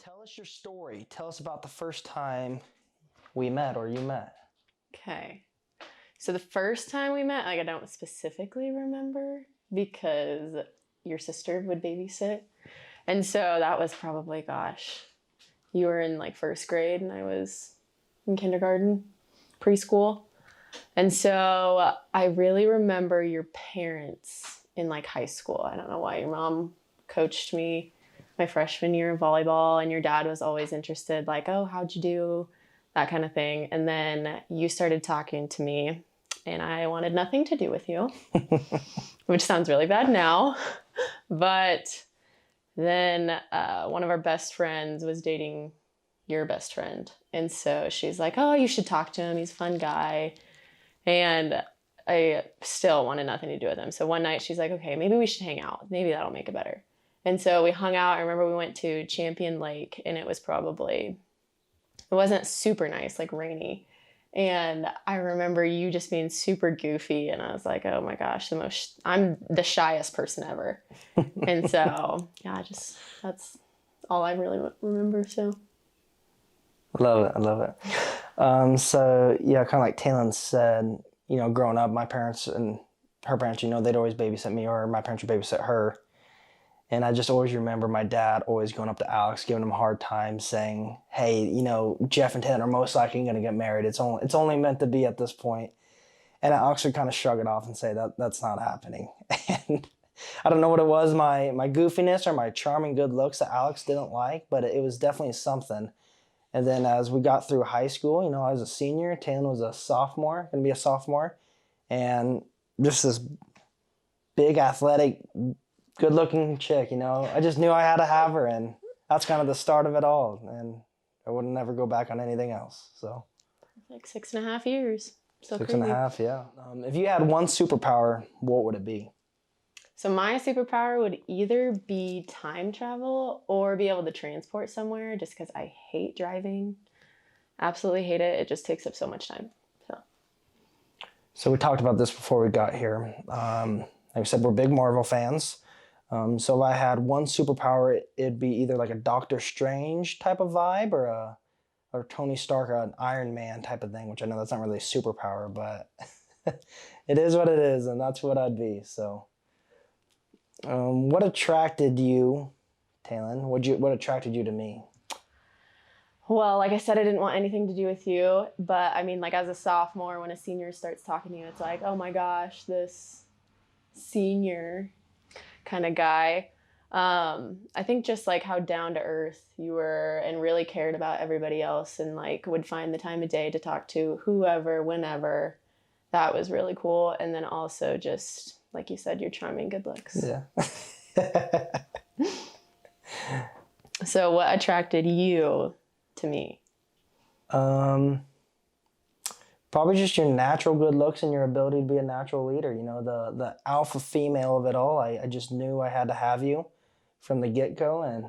Tell us your story. Tell us about the first time we met or you met. Okay. So the first time we met, like I don't specifically remember because your sister would babysit. And so that was probably, gosh, you were in like first grade and I was in kindergarten, preschool. And so I really remember your parents in like high school. I don't know why your mom coached me my freshman year of volleyball and your dad was always interested, like, oh, how'd you do? That kind of thing. And then you started talking to me and I wanted nothing to do with you, which sounds really bad now. But then one of our best friends was dating your best friend. And so she's like, oh, you should talk to him. He's a fun guy. And I still wanted nothing to do with him. So one night she's like, okay, maybe we should hang out. Maybe that'll make it better. And so we hung out. I remember we went to Champion Lake and it wasn't super nice, like rainy. And I remember you just being super goofy. And I was like, oh my gosh, I'm the shyest person ever. And so, yeah, that's all I really remember. So. Love it. I love it. So yeah, kind of like Taylin said, growing up, my parents and her parents, they'd always babysit me or my parents would babysit her. And I just always remember my dad always going up to Alex, giving him a hard time, saying, hey, Jeff and Taylin are most likely going to get married. It's only meant to be at this point. And Alex would kind of shrug it off and say that's not happening. And I don't know what it was, my goofiness or my charming good looks that Alex didn't like, but it was definitely something. And then as we got through high school, I was a senior, Taylin was a sophomore, going to be a sophomore. And just this big, athletic, good-looking chick, I just knew I had to have her, and that's kind of the start of it all. And I would never go back on anything else. So, like 6.5 years. So six crazy. and a half, yeah. If you had one superpower, what would it be? So my superpower would either be time travel or be able to transport somewhere, just because I hate driving. Absolutely hate it. It just takes up so much time. So we talked about this before we got here. Like I said, we're big Marvel fans. So if I had one superpower, it'd be either like a Doctor Strange type of vibe or Tony Stark or an Iron Man type of thing, which I know that's not really a superpower, but it is what it is, and that's what I'd be. So what attracted you, Taylin? What attracted you to me? Well, like I said, I didn't want anything to do with you, but I mean, like as a sophomore, when a senior starts talking to you, it's like, oh my gosh, this senior kind of guy. I think just like how down to earth you were and really cared about everybody else and like would find the time of day to talk to whoever, whenever. That was really cool. And then also just, like you said, your charming good looks. Yeah. So what attracted you to me? Probably just your natural good looks and your ability to be a natural leader. The alpha female of it all. I just knew I had to have you from the get-go, and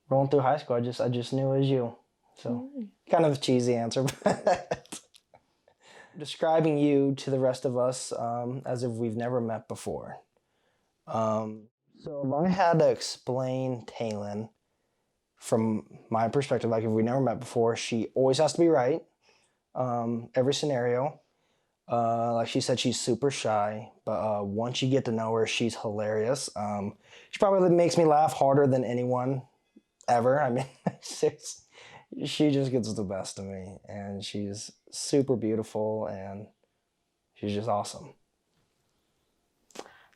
rolling through high school, I just knew it was you. So kind of a cheesy answer, but describing you to the rest of us as if we've never met before. So if I had to explain Taylin from my perspective, like if we never met before, she always has to be right. Every scenario. Like she said, she's super shy, but once you get to know her, she's hilarious. She probably makes me laugh harder than anyone ever. I mean, she just gets the best of me, and she's super beautiful, and she's just awesome.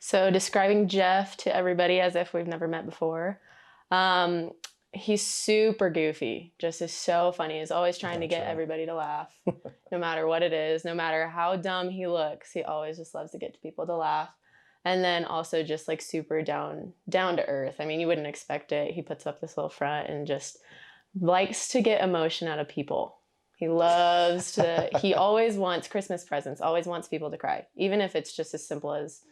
So describing Jeff to everybody as if we've never met before. He's super goofy, just is so funny. He's always trying to get everybody to laugh, no matter what it is, no matter how dumb he looks. He always just loves to get people to laugh. And then also just like super down to earth. I mean, you wouldn't expect it. He puts up this little front and just likes to get emotion out of people. He loves to, he always wants Christmas presents, always wants people to cry, even if it's just as simple as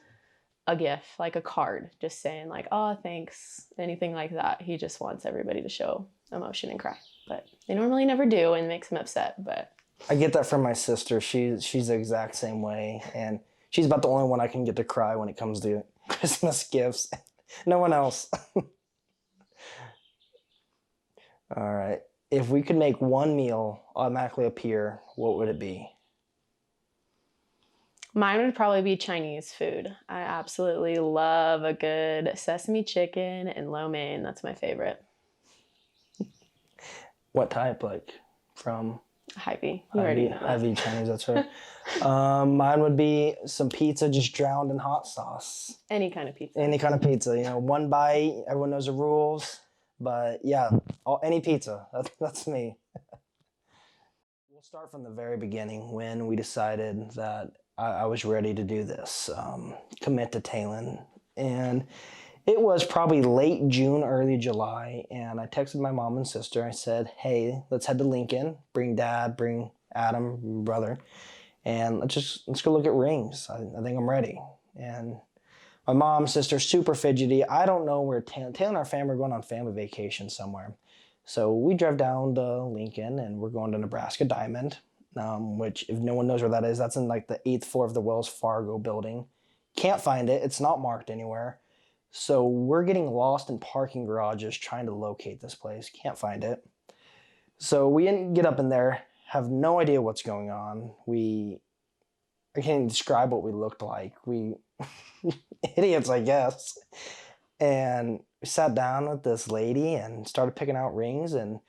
a gift, like a card, just saying like, oh, thanks, anything like that. He just wants everybody to show emotion and cry, but they normally never do and makes him upset. But I get that from my sister. She's the exact same way, and she's about the only one I can get to cry when it comes to Christmas gifts. No one else. All right. If we could make one meal automatically appear, what would it be? Mine would probably be Chinese food. I absolutely love a good sesame chicken and lo mein. That's my favorite. What type? Like from Hy-Vee. You already Ivy, know that. Ivy Chinese, that's right. Mine would be some pizza just drowned in hot sauce. Any kind of pizza. Any kind of pizza, one bite, everyone knows the rules. But yeah, any pizza. That's me. We'll start from the very beginning when we decided that I was ready to do this, commit to Taylin. And it was probably late June, early July, and I texted my mom and sister. I said, hey, let's head to Lincoln, bring dad, bring Adam, brother, and let's go look at rings. I think I'm ready. And my mom, sister, super fidgety. I don't know where Taylor and our family are going on family vacation somewhere. So we drove down to Lincoln and we're going to Nebraska Diamond, which if no one knows where that is, that's in like the 8th floor of the Wells Fargo building. Can't find it. It's not marked anywhere. So we're getting lost in parking garages trying to locate this place. Can't find it. So we get up in there, have no idea what's going on. I can't even describe what we looked like. We idiots, I guess. And we sat down with this lady and started picking out rings. And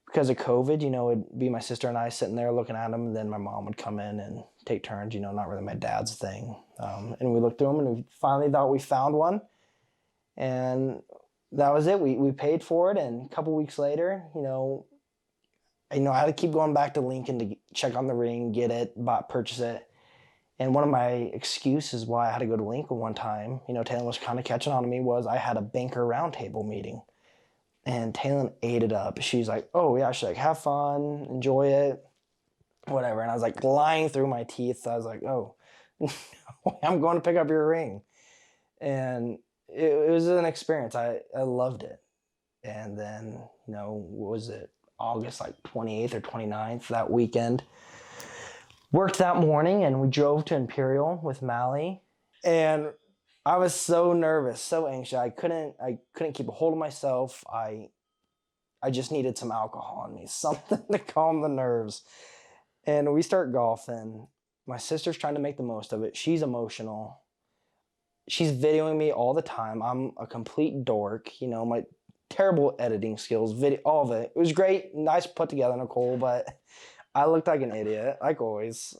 because of COVID, it'd be my sister and I sitting there looking at them. And then my mom would come in and take turns, not really my dad's thing. And we looked through them and we finally thought we found one. And that was it. We paid for it. And a couple weeks later, I had to keep going back to Lincoln to check on the ring, get it, purchase it. And one of my excuses why I had to go to Lincoln one time, Taylor was kind of catching on to me, was I had a banker roundtable meeting. And Taylor ate it up. She's like, oh, yeah. She's like, have fun, enjoy it, whatever. And I was like lying through my teeth. I was like, oh, I'm going to pick up your ring. And it was an experience. I loved it. And then, what was it? August like 28th or 29th, that weekend. Worked that morning and we drove to Imperial with Mally. And I was so nervous, so anxious. I couldn't keep a hold of myself. I just needed some alcohol in me, something to calm the nerves. And we start golfing. My sister's trying to make the most of it. She's emotional. She's videoing me all the time. I'm a complete dork. My terrible editing skills, all of it. It was great, nice put together, Nicole, but I looked like an idiot, like always.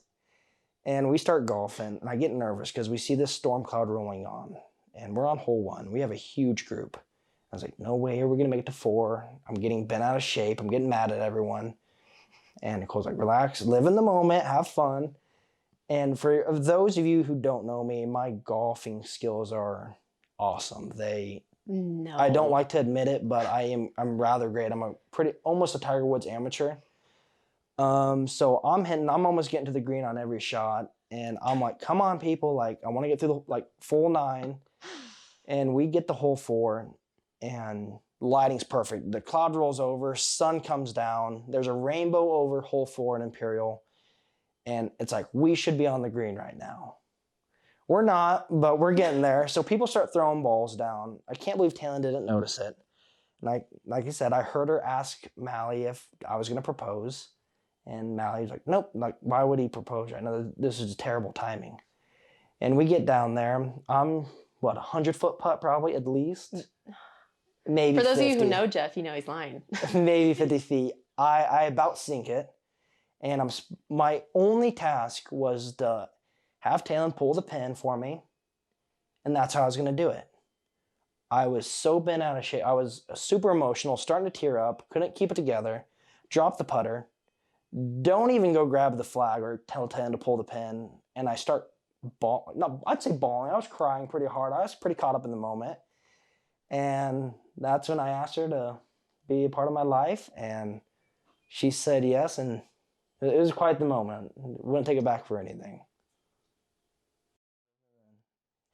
And we start golfing, and I get nervous because we see this storm cloud rolling on. And we're on hole 1. We have a huge group. I was like, no way are we going to make it to 4. I'm getting bent out of shape. I'm getting mad at everyone. And Nicole's like, relax, live in the moment, have fun. And for those of you who don't know me, my golfing skills are awesome. No. I don't like to admit it, but I'm rather great. I'm almost a Tiger Woods amateur. So I'm almost getting to the green on every shot. And I'm like, come on, people. Like, I want to get through the full 9. And we get to hole 4 and lighting's perfect. The cloud rolls over, sun comes down. There's a rainbow over hole 4 in Imperial. And it's like, we should be on the green right now. We're not, but we're getting there. So people start throwing balls down. I can't believe Taylin didn't notice it. Like I said, I heard her ask Mally if I was going to propose. And Mally's like, nope, like, why would he propose right now? This is terrible timing. And we get down there. I'm, 100-foot putt probably at least? Maybe 50. For those of you who know Jeff, he's lying. Maybe 50 feet. I about sink it. And my only task was to have Taylin pull the pin for me. And that's how I was going to do it. I was so bent out of shape. I was super emotional, starting to tear up, couldn't keep it together, dropped the putter, don't even go grab the flag or tell Taylin to pull the pin. And I start bawling. No, I'd say bawling. I was crying pretty hard. I was pretty caught up in the moment. And that's when I asked her to be a part of my life. And she said yes. And it was quite the moment. Wouldn't take it back for anything.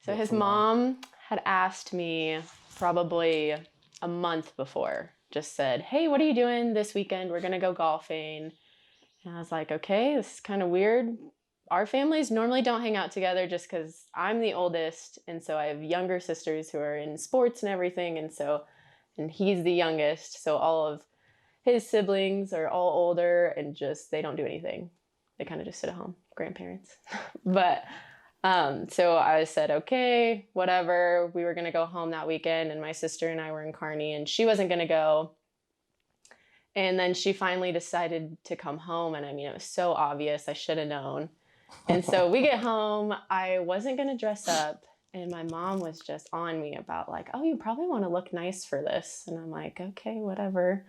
So his mom had asked me probably a month before, just said, hey, what are you doing this weekend? We're going to go golfing. And I was like, okay, this is kind of weird. Our families normally don't hang out together just because I'm the oldest. And so I have younger sisters who are in sports and everything. And he's the youngest. So all of his siblings are all older and just, they don't do anything. They kind of just sit at home, grandparents. But so I said, okay, whatever. We were going to go home that weekend, and my sister and I were in Kearney, and she wasn't going to go. And then she finally decided to come home. And I mean, it was so obvious. I should have known. And so we get home. I wasn't going to dress up. And my mom was just on me about like, oh, you probably want to look nice for this. And I'm like, okay, whatever.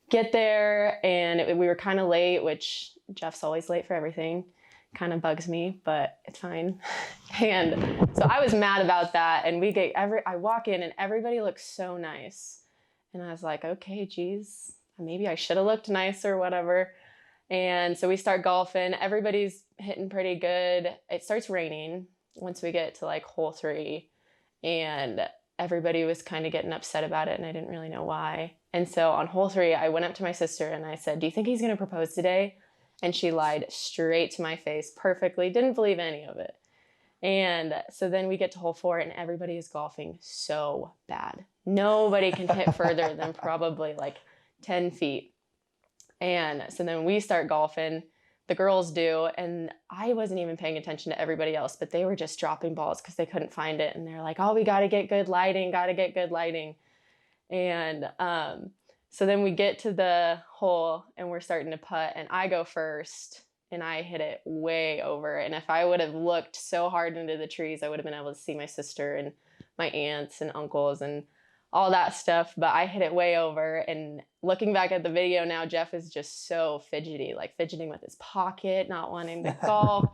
Get there. And we were kind of late, which Jeff's always late for everything. Kind of bugs me, but it's fine. And so I was mad about that. And I walk in and everybody looks so nice. And I was like, okay, geez, maybe I should have looked nice or whatever. And so we start golfing. Everybody's hitting pretty good. It starts raining once we get to like hole 3. And everybody was kind of getting upset about it. And I didn't really know why. And so on hole 3, I went up to my sister and I said, do you think he's going to propose today? And she lied straight to my face perfectly. Didn't believe any of it. And so then we get to hole 4 and everybody is golfing so bad. Nobody can hit further than probably like 10 feet. And so then we start golfing, the girls do, and I wasn't even paying attention to everybody else, but they were just dropping balls because they couldn't find it. And they're like, oh, we got to get good lighting. And so then we get to the hole and we're starting to putt, and I go first and I hit it way over. And if I would have looked so hard into the trees, I would have been able to see my sister and my aunts and uncles and all that stuff, but I hit it way over. And looking back at the video now, Jeff is just so fidgety, like fidgeting with his pocket, not wanting to golf.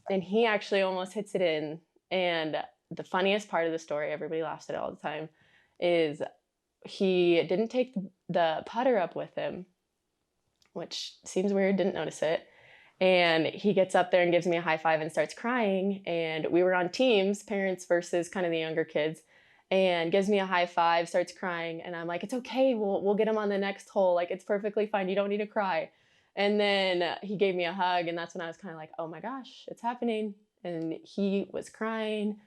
And he actually almost hits it in. And the funniest part of the story, everybody laughs at it all the time, is he didn't take the putter up with him, which seems weird, didn't notice it. And he gets up there and gives me a high five and starts crying. And we were on teams, parents versus kind of the younger kids, and gives me a high five, starts crying. And I'm like, it's okay. We'll get him on the next hole. Like, it's perfectly fine. You don't need to cry. And then he gave me a hug. And that's when I was kind of like, oh my gosh, it's happening. And he was crying,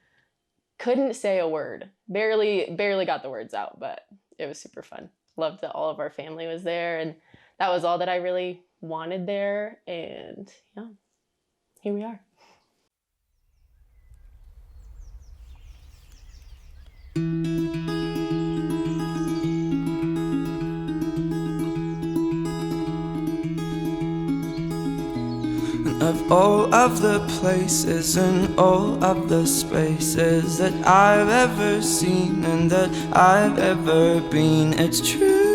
couldn't say a word, barely got the words out, but it was super fun. Loved that all of our family was there. And that was all that I really wanted there. And yeah, here we are. Of all of the places and all of the spaces that I've ever seen and that I've ever been, it's true.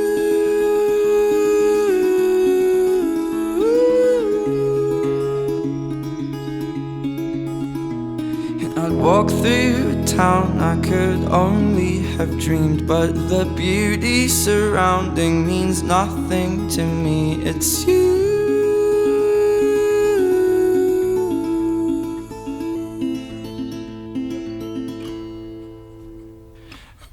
And I'd walk through town, I could only have dreamed, but the beauty surrounding means nothing to me. It's you.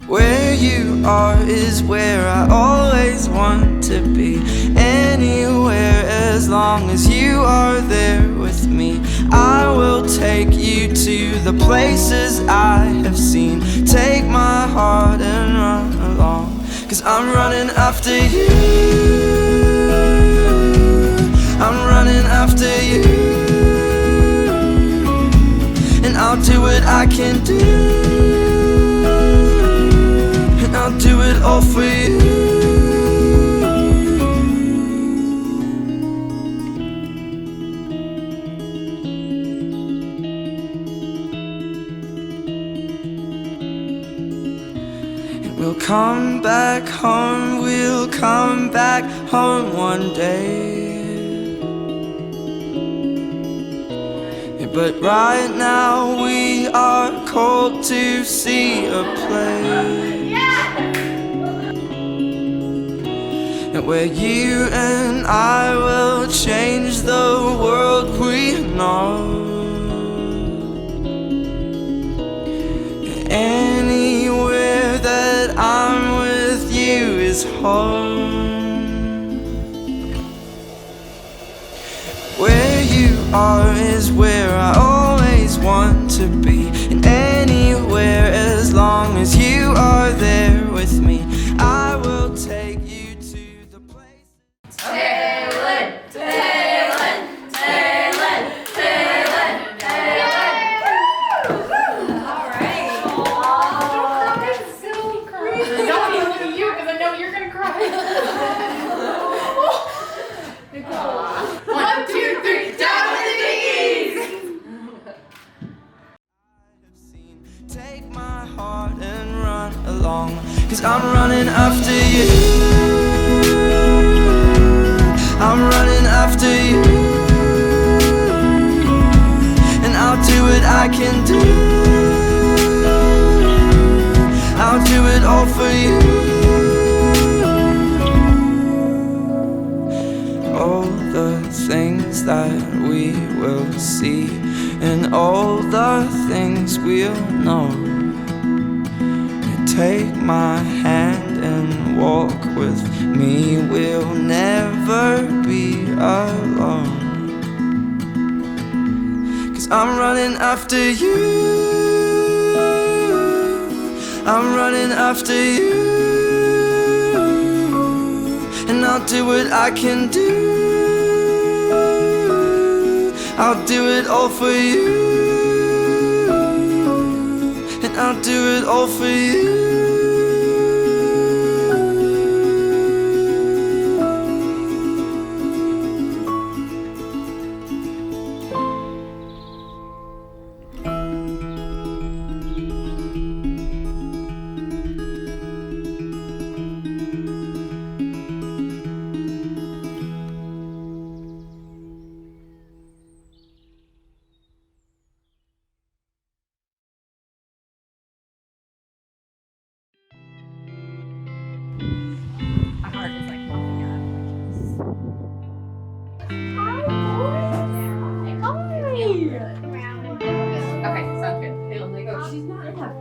Where you are is where I always want to be. Anywhere as long as you are there with me. I will take you to the places I have seen. Take my heart and run along, 'cause I'm running after you. I'm running after you. And I'll do what I can do. I'll do it all for you. And we'll come back home, we'll come back home one day. But right now we are called to see a play where you and I will change the world we know. Anywhere that I'm with you is home. Where you are is where I always want to be. And anywhere as long as you are there with me, I will take you to the place. long. 'Cause I'm running after you, I'm running after you, and I'll do what I can do, I'll do it all for you. All the things that we will see, and all the things we'll know. Take my hand and walk with me, we'll never be alone. 'Cause I'm running after you, I'm running after you, and I'll do what I can do, I'll do it all for you, and I'll do it all for you. My heart is like pumping out. Okay, sounds good. She's not in that.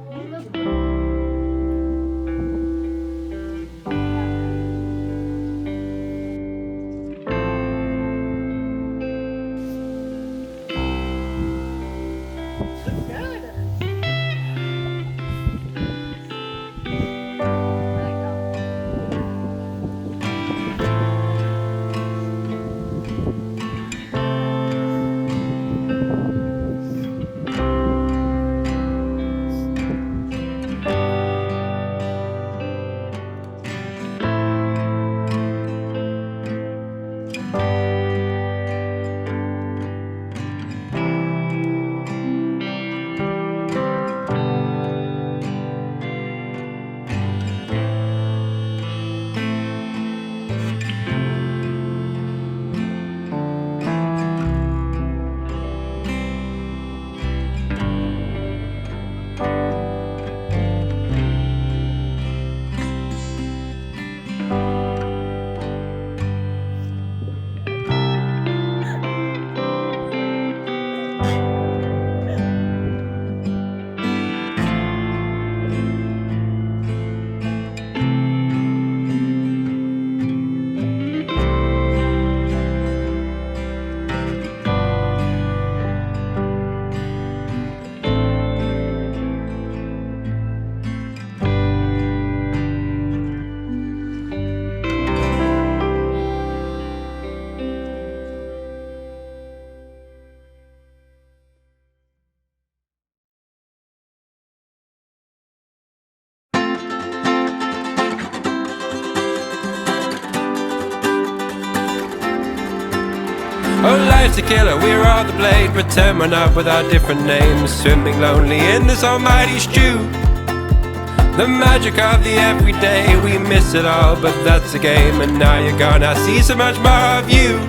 Oh, life's a killer, we're all the blade. Pretend we're not with our different names. Swimming lonely in this almighty stew. The magic of the everyday, we miss it all, but that's the game. And now you're gone, I see so much more of you.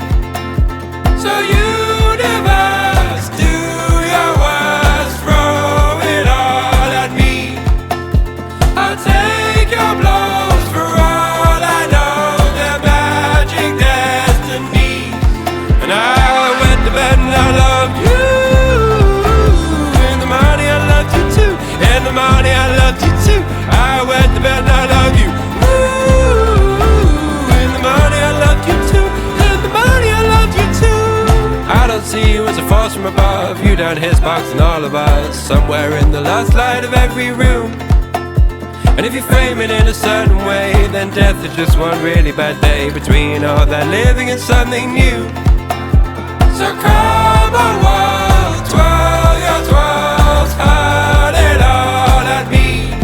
So universe, do your worst, throw it all at me. I'll take your blows for all I know, they're magic destiny. And I went to bed and I loved you. In the morning I loved you too. In the morning I loved you too. I went to bed and I loved you. In the morning I loved you too. In the morning I loved you too. I don't see you as a force from above. You down here sparks all of us. Somewhere in the last light of every room. And if you frame it in a certain way, then death is just one really bad day between all that living and something new. So come on, world, twirl your twirls, hurl it all at me.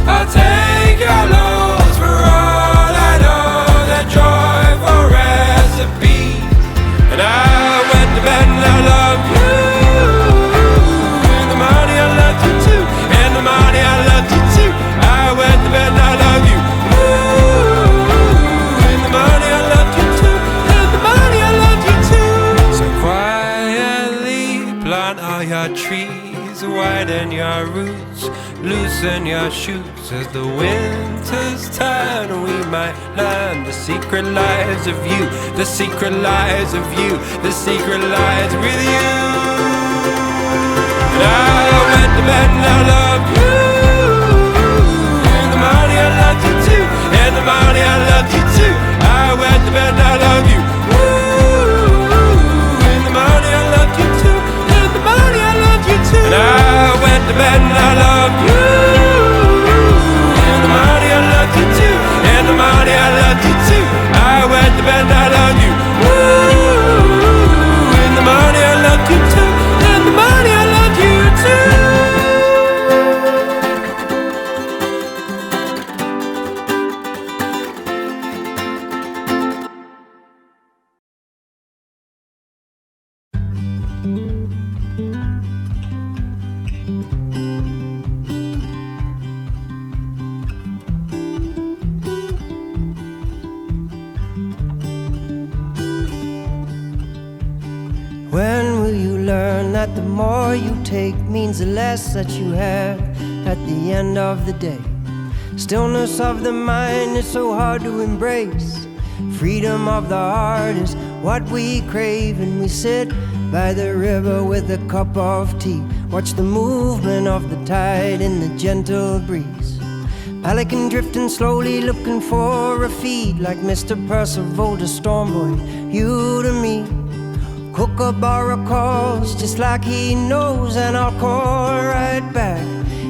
I'll take your loads for all I know, that joyful recipe. And I went to bed and I loved you. In the morning I loved you too. In the morning I loved you too. I boots and your shoes. As the winters turn, we might learn the secret lies of you, the secret lies of you, the secret lies with you. And I went to bed and I love you. In the morning I loved you too. In the morning I loved you too. I went to bed and I love you. In the morning I loved you too. In the morning I loved you too. And I went to bed and I love you. In the morning I loved you too. In the morning I loved you too. I went to bed and I love you. In the morning I loved you too. In the morning I loved you too. When will you learn that the more you take means the less that you have at the end of the day? Stillness of the mind is so hard to embrace. Freedom of the heart is what we crave, and we sit by the river with a cup of tea. Watch the movement of the tide in the gentle breeze. Pelican drifting slowly, looking for a feed, like Mr. Percival, the storm boy, you to me. Kookaburra calls just like he knows, and I'll call right back.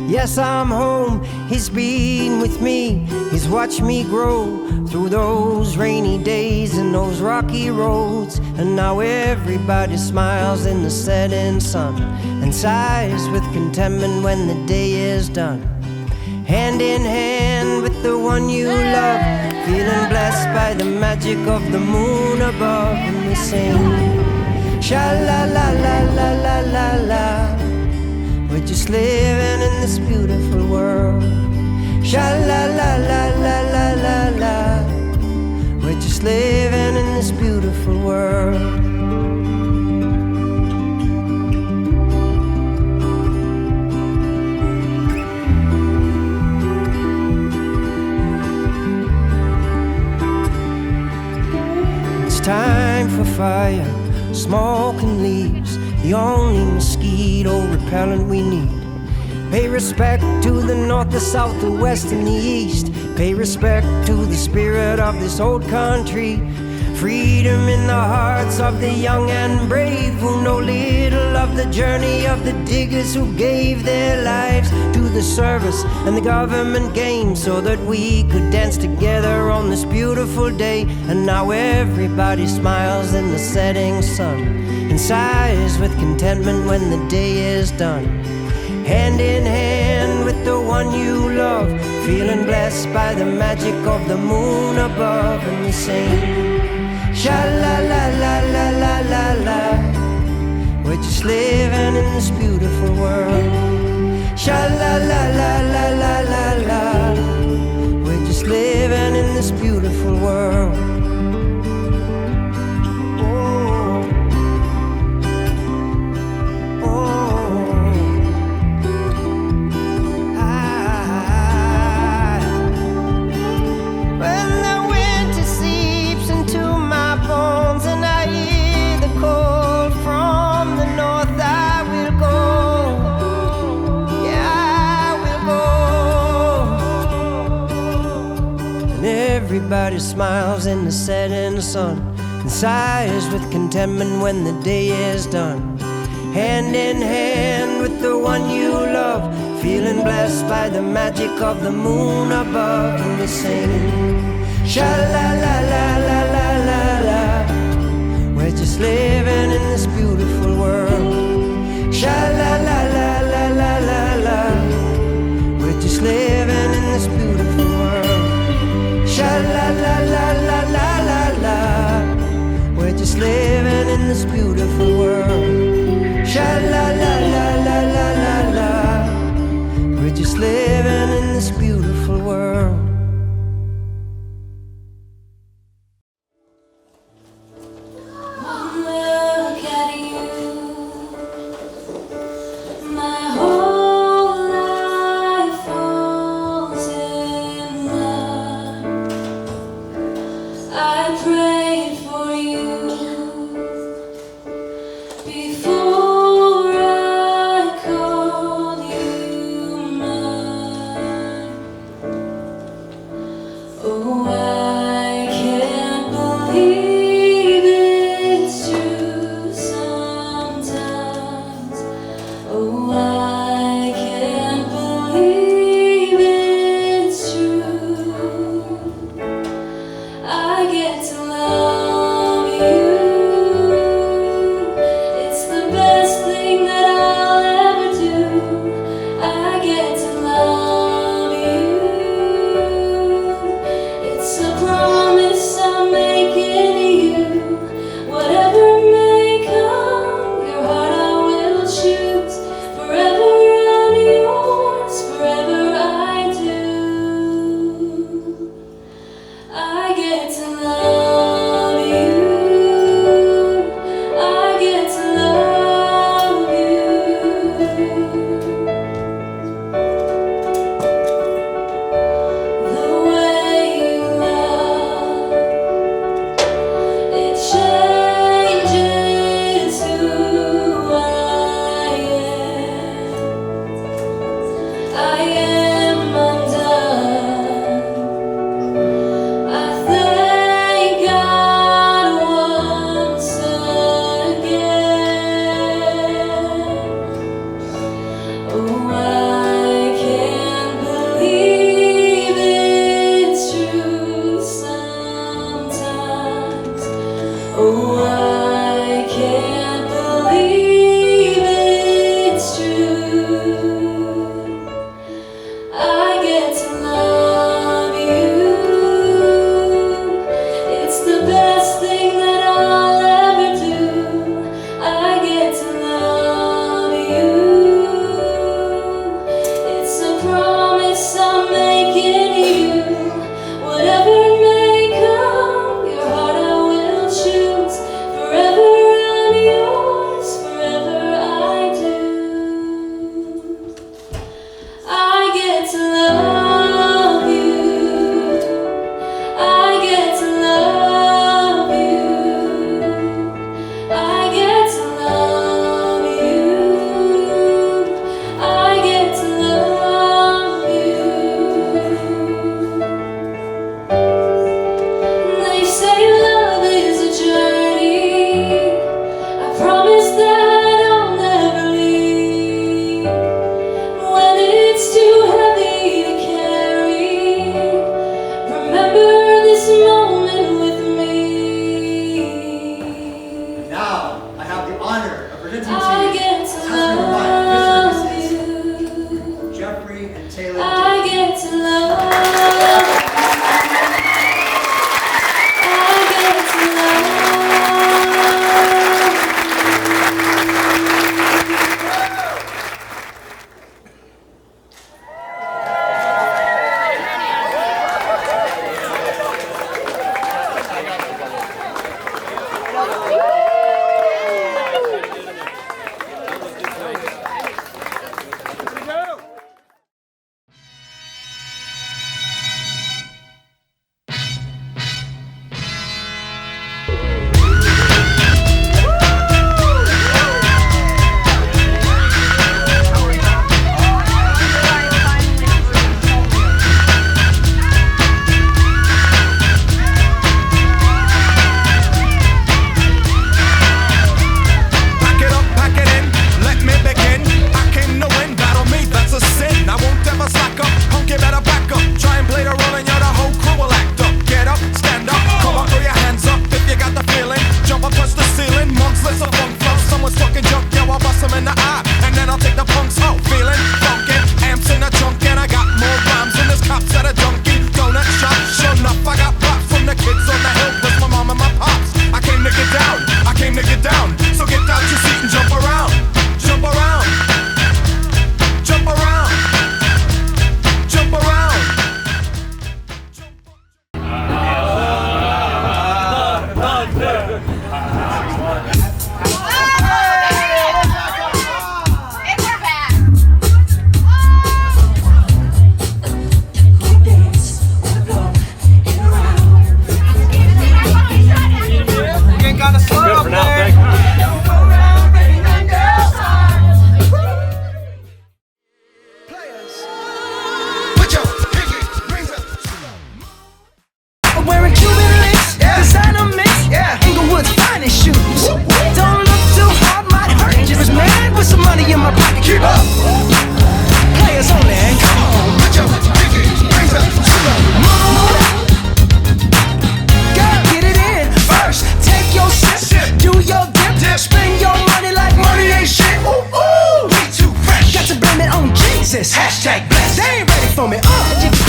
Yes, I'm home, he's been with me. He's watched me grow through those rainy days and those rocky roads. And now everybody smiles in the setting sun and sighs with contentment when the day is done. Hand in hand with the one you love, feeling blessed by the magic of the moon above. And we sing sha-la-la-la-la-la-la-la. We're just living in this beautiful world. Sha-la-la-la-la-la-la-la. We're just living in this beautiful world. It's time for fire, smoke and leaves, the only mosquito repellent we need. Pay respect to the north, the south, the west and the east. Pay respect to the spirit of this old country. Freedom in the hearts of the young and brave, who know little of the journey of the diggers who gave their lives to the service and the government games, so that we could dance together on this beautiful day. And now everybody smiles in the setting sun and sighs with contentment when the day is done. Hand in hand with the one you love, feeling blessed by the magic of the moon above. And we sing sha-la-la-la-la-la-la-la. We're just living in this beautiful world. Sha-la-la-la-la-la-la-la. We're just living in this beautiful world. Everybody smiles in the setting sun and sighs with contentment when the day is done. Hand in hand with the one you love, feeling blessed by the magic of the moon above. And we sing sha-la-la-la-la-la-la-la. We're just living in this beautiful world. Sha-la-la-la-la-la-la-la. We're just living in this beautiful world. Sha-la-la-la-la-la-la-la. We're just living in this beautiful world. Sha-la-la-la-la-la-la-la. We're just living in this beautiful world. My whole life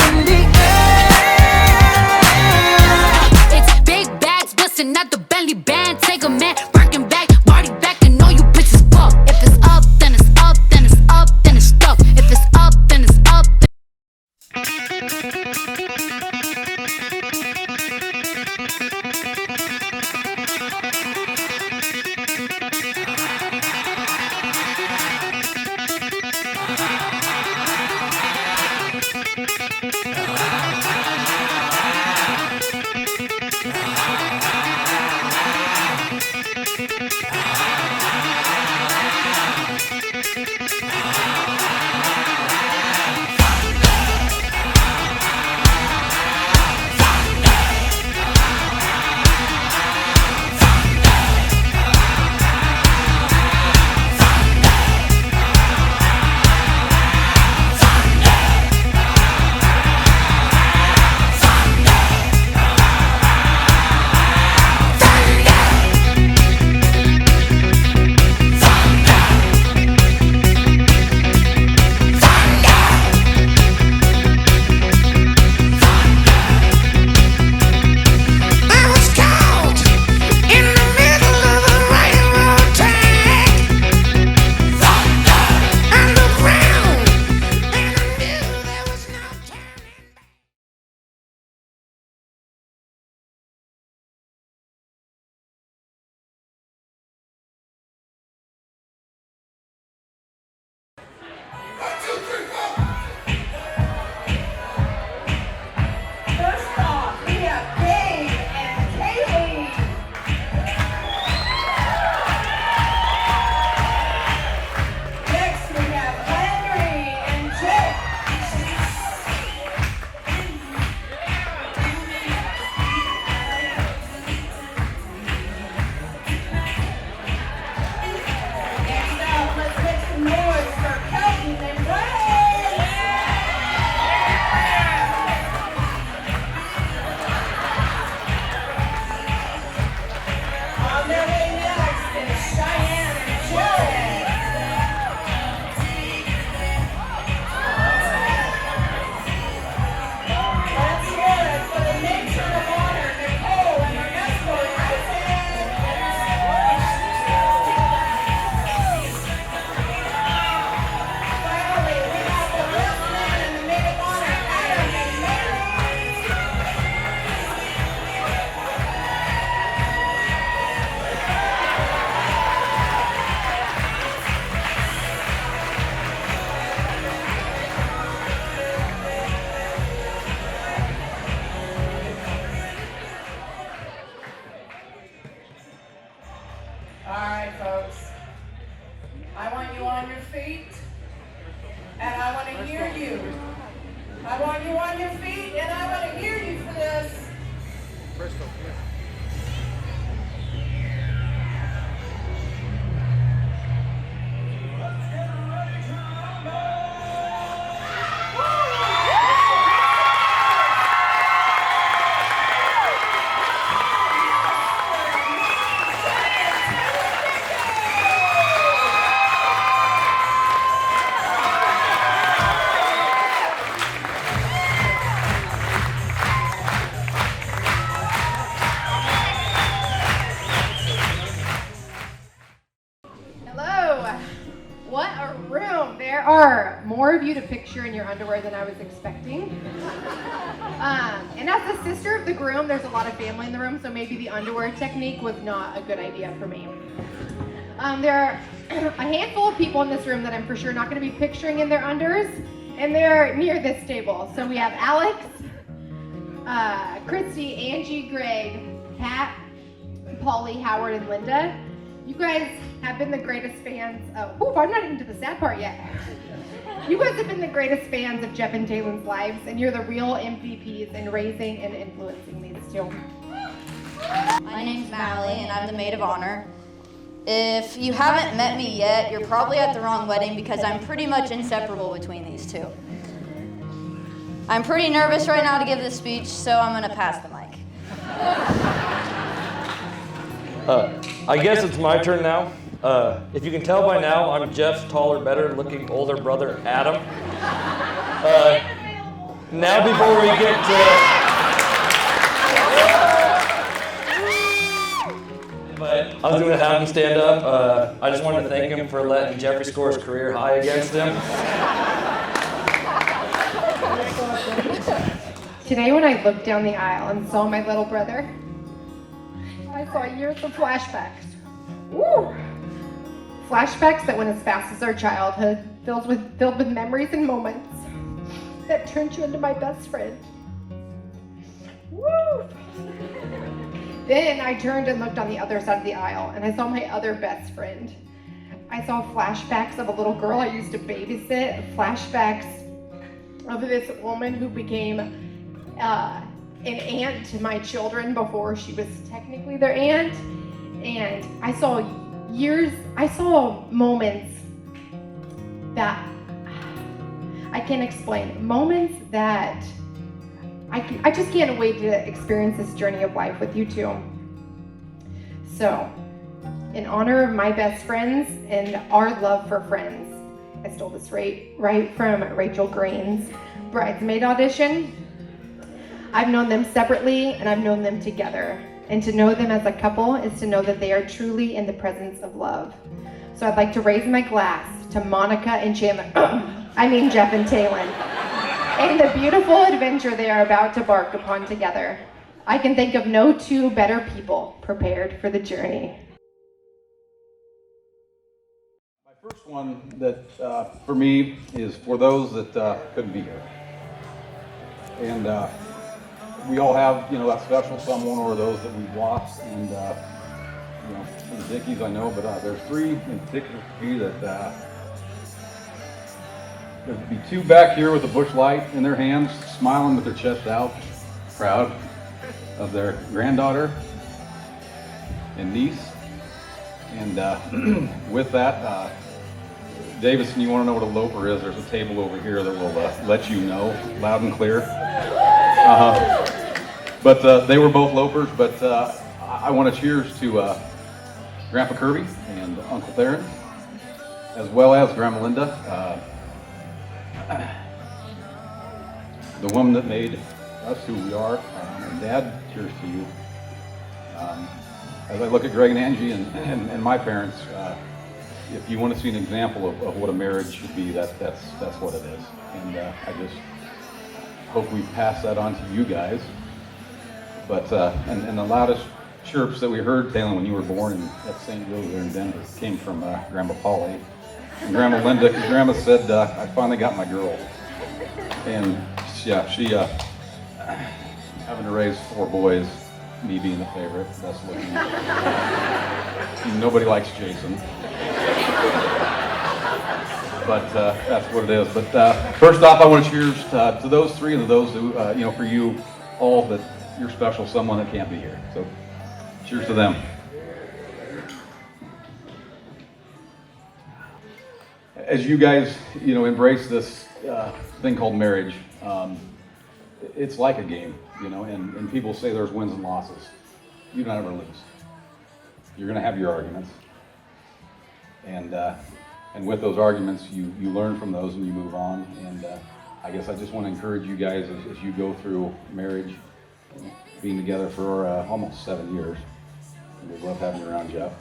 in the air. It's big bags busting out the Bentley band. Take a man, working back, party back, and all you bitches fuck. If it's up, then it's up, then it's up, then it's stuck. If it's up, then it's up. First off, we have Dave and Taylin. Next, we have Henry and Jake. Next up, let's make some noise for Kelton and Ray. On their way next is Cheyenne and Jared. Let's hear it for the matron of honor, Nicole, and our escort, Isaac. Finally, we have the best man and the maid of honor, Adam and Mary. All right, folks. I want you on your feet, and I want to hear you. I want you on your feet, and I want to hear you for this. Hello. What a room. There are more of you to picture in your underwear than I was expecting. And as the sister of the groom, there's a lot of family in the room, so maybe the underwear technique was not a good idea for me. There are a handful of people in this room that I'm for sure not going to be picturing in their unders, and they're near this table. So we have Alex, Christy, Angie, Greg, Kat, Polly, Howard, and Linda. You guys have been the greatest fans of, I'm not even to the sad part yet. You guys have been the greatest fans of Jeff and Taylin's lives, and you're the real MVPs in raising and influencing these two. My name's Mallie, and I'm the maid of honor. If you haven't met me yet, you're probably at the wrong wedding because I'm pretty much inseparable between these two. I'm pretty nervous right now to give this speech, so I'm gonna pass the mic. I guess it's my turn now. If you can tell by now, I'm Jeff's taller, better looking older brother, Adam. Now before we get to... But I was going to have him stand up. I just wanted to thank him for letting Jeffrey score his career high against him. Today when I looked down the aisle and saw my little brother, I saw years of flashbacks. Woo! Flashbacks that went as fast as our childhood, filled with memories and moments that turned you into my best friend. Woo! Then I turned and looked on the other side of the aisle and I saw my other best friend. I saw flashbacks of a little girl I used to babysit, flashbacks of this woman who became an aunt to my children before she was technically their aunt. And I saw moments that I can't explain. Moments that I just can't wait to experience this journey of life with you two. So, in honor of my best friends and our love for friends, I stole this right from Rachel Green's bridesmaid audition. I've known them separately and I've known them together. And to know them as a couple is to know that they are truly in the presence of love. So I'd like to raise my glass to Monica and Jeff and Taylin, and the beautiful adventure they are about to embark upon together. I can think of no two better people prepared for the journey. My first one that for me is for those that couldn't be here. And we all have, that special someone or those that we've lost. And, for the Dickies, I know, but there's three in particular for me that there'd be two back here with a bush light in their hands, smiling with their chest out, proud of their granddaughter and niece. And with that, Davison, you want to know what a loper is? There's a table over here that will let you know loud and clear. But they were both lopers, but I want to cheers to Grandpa Kirby and Uncle Taylin, as well as Grandma Linda, the woman that made us who we are. And Dad, cheers to you. As I look at Greg and Angie and my parents, if you want to see an example of what a marriage should be, that's what it is. And I just hope we pass that on to you guys. But and the loudest chirps that we heard, Taylin, when you were born at St. Rose there in Denver, came from Grandma Polly and Grandma Linda, because Grandma said, I finally got my girl. And yeah, she having to raise 4 boys, me being the favorite, that's looking. Nobody likes Jason. But that's what it is. But first off, I want to cheers to those 3 and to those who, for you all, that you're special, someone that can't be here. So cheers to them. As you guys, embrace this thing called marriage, it's like a game, and people say there's wins and losses. You don't ever lose. You're going to have your arguments. And with those arguments, you learn from those and you move on. And I guess I just want to encourage you guys as you go through marriage, being together for almost 7 years. We love having you around, Jeff.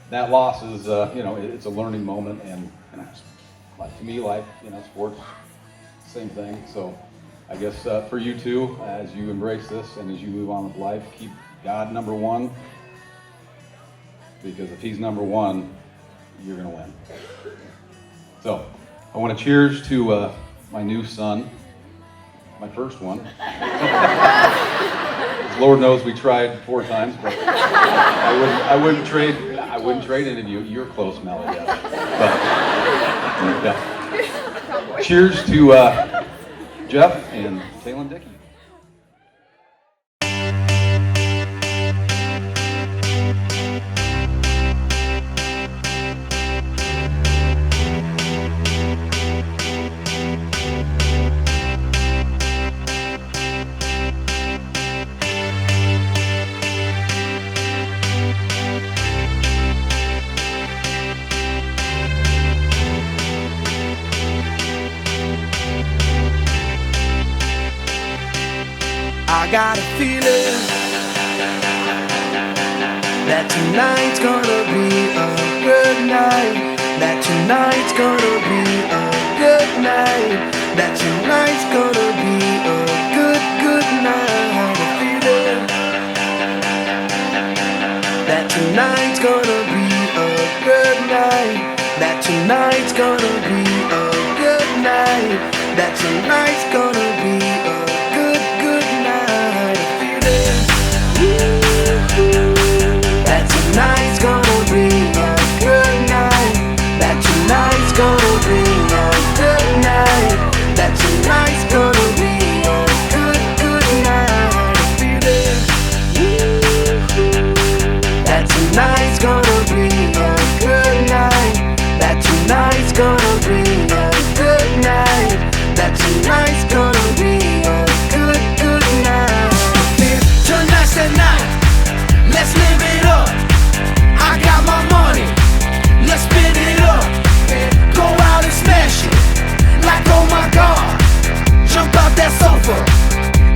That loss is, it's a learning moment, and to me, life, sports, same thing. So I guess for you too, as you embrace this and as you move on with life, keep God number one, because if He's number one, you're going to win. So I want to cheers to my new son, my first one. Lord knows we tried 4 times, but I wouldn't trade any of you. You're close, Melly. But cheers to Jeff and Taylin Dickey. I got a feeling that tonight's gonna be a good night. That tonight's gonna be a good night. That tonight's gonna be a good, good night. I got a feeling that tonight's gonna be a good night. That tonight's gonna be a good night. That tonight's gonna be a good, good night. I feel it. That tonight's gonna be a good night. That tonight's gonna be a good night. That tonight's gonna be a good, good night. I feel it. That tonight's gonna be a good night. That tonight's gonna be a good night. That tonight's gonna be a good, good night. Tonight's the night. Let's live it up. I got my money. Let's spin it up. Go out and smash it. Like oh my God. Jump out that sofa.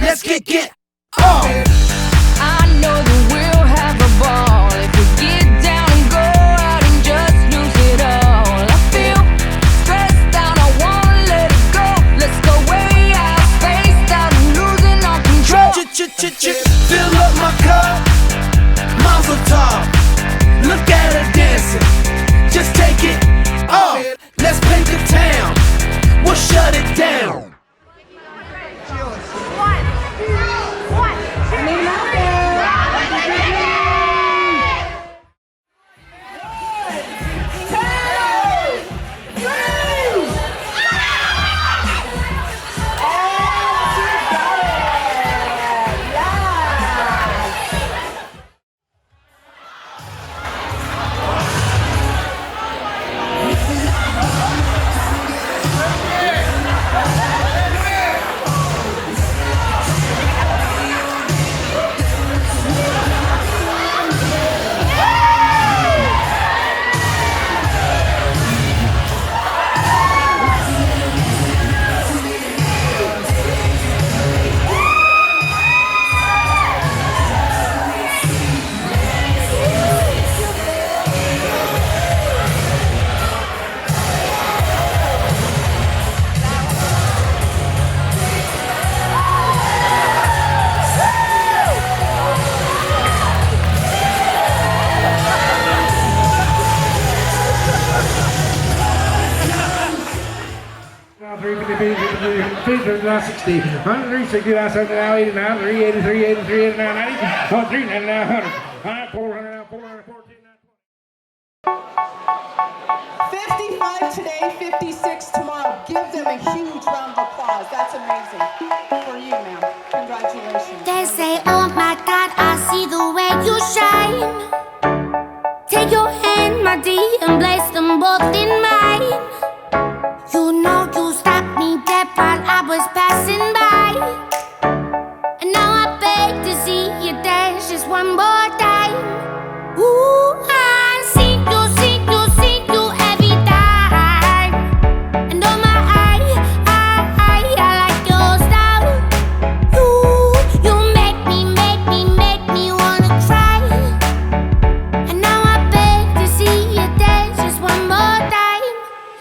Let's get up. I know that we'll have a ball if we get down and go out and just lose it all. I feel stressed out, I wanna let it go. Let's go way out, spaced out, and losing all control. Fill up my cup, Mazel tov. Look at her dancing, just take it off. Let's paint the town, we'll shut it down. Now 60, 160, now 70, now 80, now 383, 83, 89, 90, 103, 99, 100, 400, 414, 55 today, 56 tomorrow. Give them a huge round of applause. That's amazing. For you, ma'am. Congratulations. They say, oh my God, I see the way you shine. Take your hand, my dear, and place them both in mine. You know you stopped me dead while I was passing by. And now I beg to see you dance just one more time. Ooh, I see you every time. And oh my, I like your style. You make me wanna cry. And now I beg to see you dance just one more time.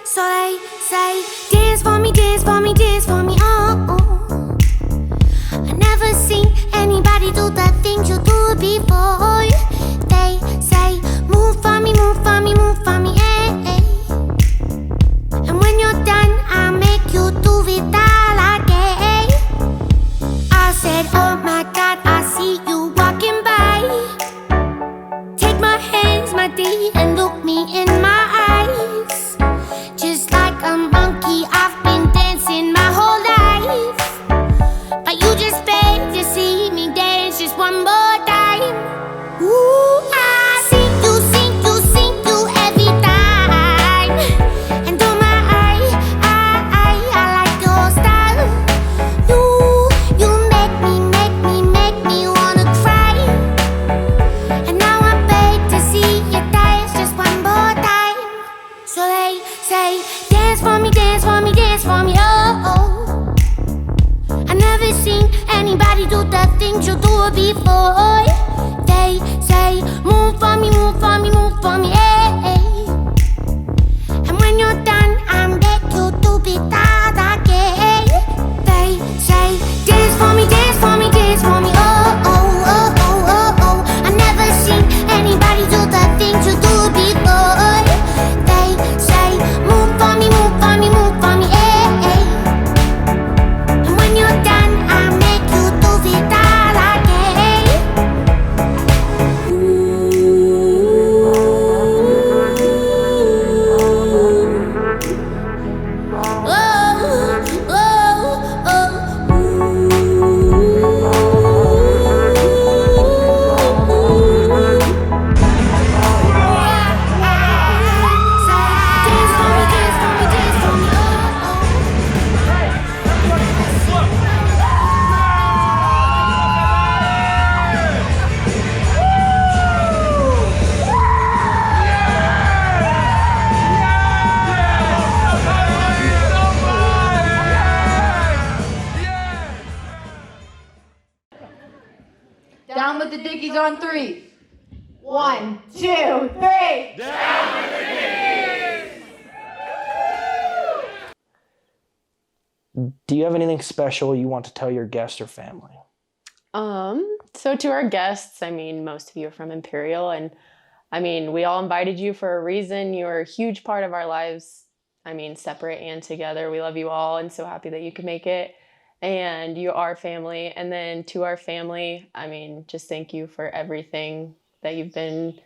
So they say, dance for me, dance for me, dance for me, oh, oh. things you do before. They say, move for me, move for me, move for me, hey. And when you're done, I'm beg you to be that again. They say, dance for me, dance for me, dance for me, oh, oh, oh, oh, oh, oh. I never seen anybody do the things you do before. They say, move for me, move for me, move for me, hey. And when you're done, I make you do it all again. Down with the Dickies on 3. 1, 2, 3. Do you have anything special you want to tell your guests or family? So to our guests, I mean, most of you are from Imperial, and I mean, we all invited you for a reason. You're a huge part of our lives. I mean, separate and together. We love you all and so happy that you could make it. And you are family. And then to our family, I mean, just thank you for everything that you've been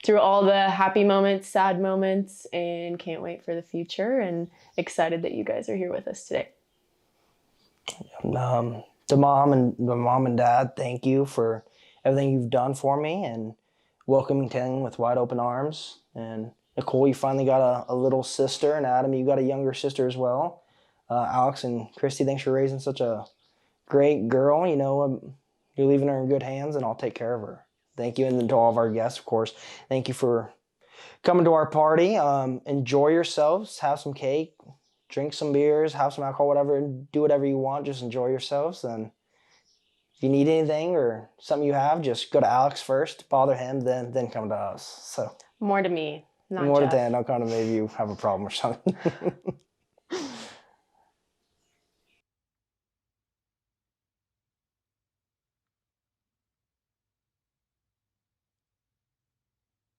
through, all the happy moments, sad moments, and can't wait for the future and excited that you guys are here with us today. To mom and dad, thank you for everything you've done for me and welcoming Taylin with wide open arms. And Nicole, you finally got a little sister, and Adam, you got a younger sister as well. Alex and Christy, thanks for raising such a great girl. You know, you're leaving her in good hands, and I'll take care of her. Thank you. And then to all of our guests, of course, thank you for coming to our party. Enjoy yourselves, have some cake, drink some beers, have some alcohol, whatever, do whatever you want. Just enjoy yourselves. And if you need anything or something you have, just go to Alex first, bother him, then come to us. So More to me, not more Jeff. to Dan. I'll kind of maybe you have a problem or something.